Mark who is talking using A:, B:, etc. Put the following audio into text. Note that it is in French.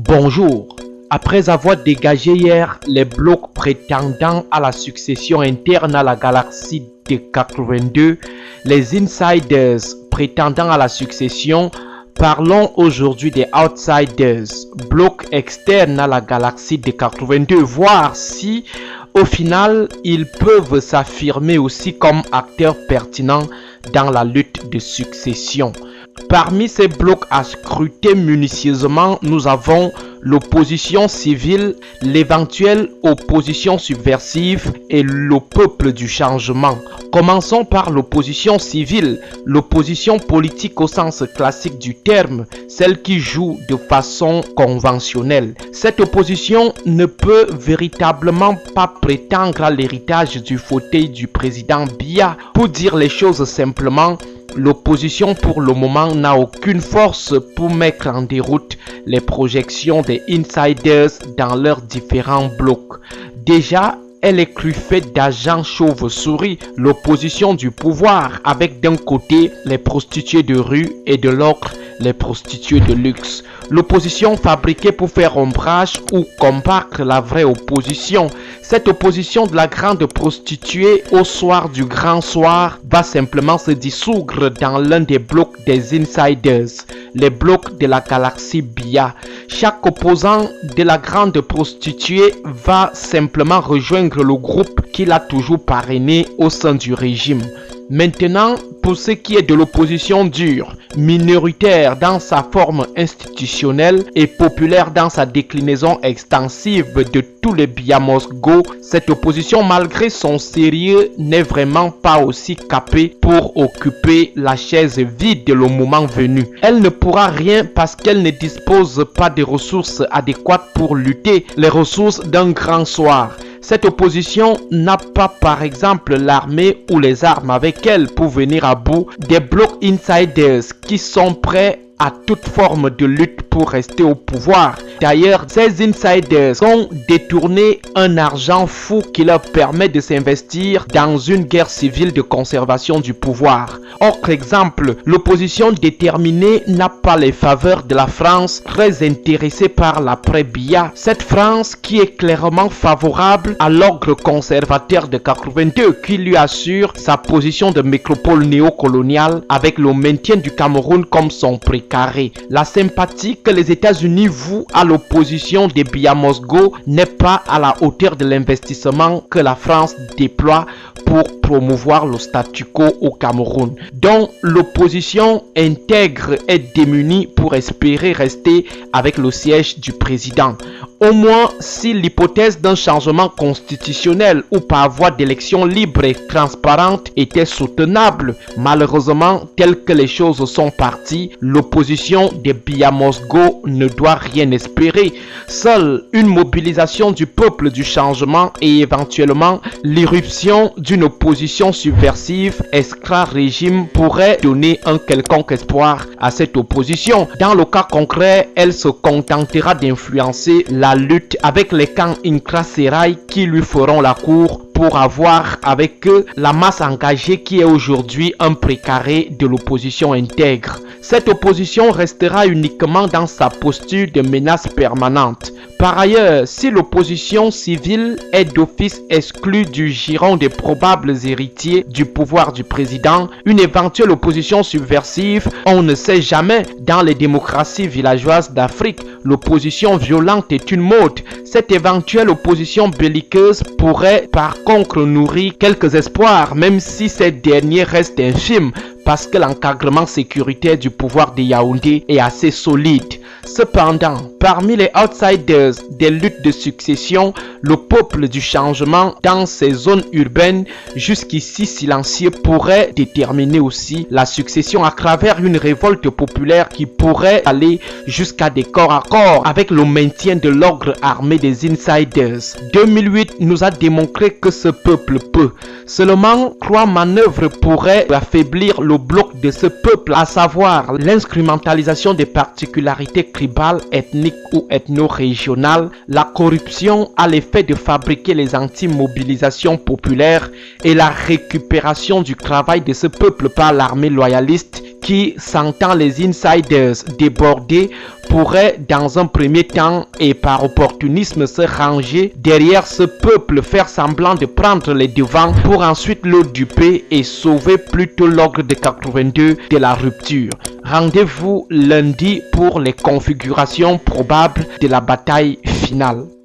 A: Bonjour. Après avoir dégagé hier les blocs prétendant à la succession interne à la galaxie de 82, les insiders prétendant à la succession, parlons aujourd'hui des outsiders, blocs externes à la galaxie de 82, voir si au final ils peuvent s'affirmer aussi comme acteurs pertinents dans la lutte de succession. Parmi ces blocs à scruter minutieusement, nous avons l'opposition civile, l'éventuelle opposition subversive et le peuple du changement. Commençons par l'opposition civile, l'opposition politique au sens classique du terme, celle qui joue de façon conventionnelle. Cette opposition ne peut véritablement pas prétendre à l'héritage du fauteuil du président Biya. Pour dire les choses simplement, l'opposition pour le moment n'a aucune force pour mettre en déroute les projections des insiders dans leurs différents blocs. Déjà, elle est truffée d'agents chauves-souris, l'opposition du pouvoir, avec d'un côté les prostituées de rue et de l'autre les prostituées de luxe. L'opposition fabriquée pour faire ombrage ou combattre la vraie opposition. Cette opposition de la grande prostituée au soir du grand soir va simplement se dissoudre dans l'un des blocs des insiders, les blocs de la galaxie Biya. Chaque opposant de la grande prostituée va simplement rejoindre le groupe qu'il a toujours parrainé au sein du régime. Maintenant, pour ce qui est de l'opposition dure, minoritaire dans sa forme institutionnelle et populaire dans sa déclinaison extensive de tous les Biyamosgo, cette opposition, malgré son sérieux, n'est vraiment pas aussi capée pour occuper la chaise vide le moment venu. Elle ne pourra rien parce qu'elle ne dispose pas des ressources adéquates pour lutter, les ressources d'un grand soir. Cette opposition n'a pas par exemple l'armée ou les armes avec elle pour venir à bout des blocs insiders qui sont prêts à toute forme de lutte pour rester au pouvoir. D'ailleurs, ces insiders ont détourné un argent fou qui leur permet de s'investir dans une guerre civile de conservation du pouvoir. Autre exemple, l'opposition déterminée n'a pas les faveurs de la France, très intéressée par l'après-Biya. Cette France qui est clairement favorable à l'ordre conservateur de 82 qui lui assure sa position de métropole néocoloniale avec le maintien du Cameroun comme son précaré. La sympathie que les États-Unis vouent à l'opposition des Biyamosgo n'est pas à la hauteur de l'investissement que la France déploie pour promouvoir le statu quo au Cameroun, dont l'opposition intègre est démunie pour espérer rester avec le siège du président. Au moins, si l'hypothèse d'un changement constitutionnel ou par voie d'élection libre et transparente était soutenable, malheureusement, tel que les choses sont parties, l'opposition des Biyamosgo ne doit rien espérer. Seule une mobilisation du peuple du changement et éventuellement l'irruption d'une opposition subversive esclave-régime pourrait donner un quelconque espoir à cette opposition. Dans le cas concret, elle se contentera d'influencer la lutte avec les camps Intra-Serai qui lui feront la cour pour avoir avec eux la masse engagée qui est aujourd'hui un précaré de l'opposition intègre. Cette opposition restera uniquement dans sa posture de menace permanente. Par ailleurs, si l'opposition civile est d'office exclue du giron des probables héritiers du pouvoir du président, une éventuelle opposition subversive, on ne sait jamais. Dans les démocraties villageoises d'Afrique, l'opposition violente est une mode. Cette éventuelle opposition belliqueuse pourrait par contre nourrir quelques espoirs, même si ces derniers restent infimes, parce que l'encadrement sécuritaire du pouvoir de Yaoundé est assez solide. Cependant, parmi les outsiders des luttes de succession, le peuple du changement dans ces zones urbaines jusqu'ici silencieux pourrait déterminer aussi la succession à travers une révolte populaire qui pourrait aller jusqu'à des corps à corps avec le maintien de l'ordre armé des insiders. 2008 nous a démontré que ce peuple peut. Seulement, 3 manœuvres pourraient affaiblir le bloc de ce peuple, à savoir l'instrumentalisation des particularités tribales, ethniques ou ethno-régionales, la corruption à l'effet de fabriquer les anti-mobilisations populaires et la récupération du travail de ce peuple par l'armée loyaliste qui, sentant les insiders débordés, pourrait dans un premier temps et par opportunisme se ranger derrière ce peuple, faire semblant de prendre les devants pour ensuite le duper et sauver plutôt l'ogre de 82 de la rupture. Rendez-vous lundi pour les configurations probables de la bataille finale.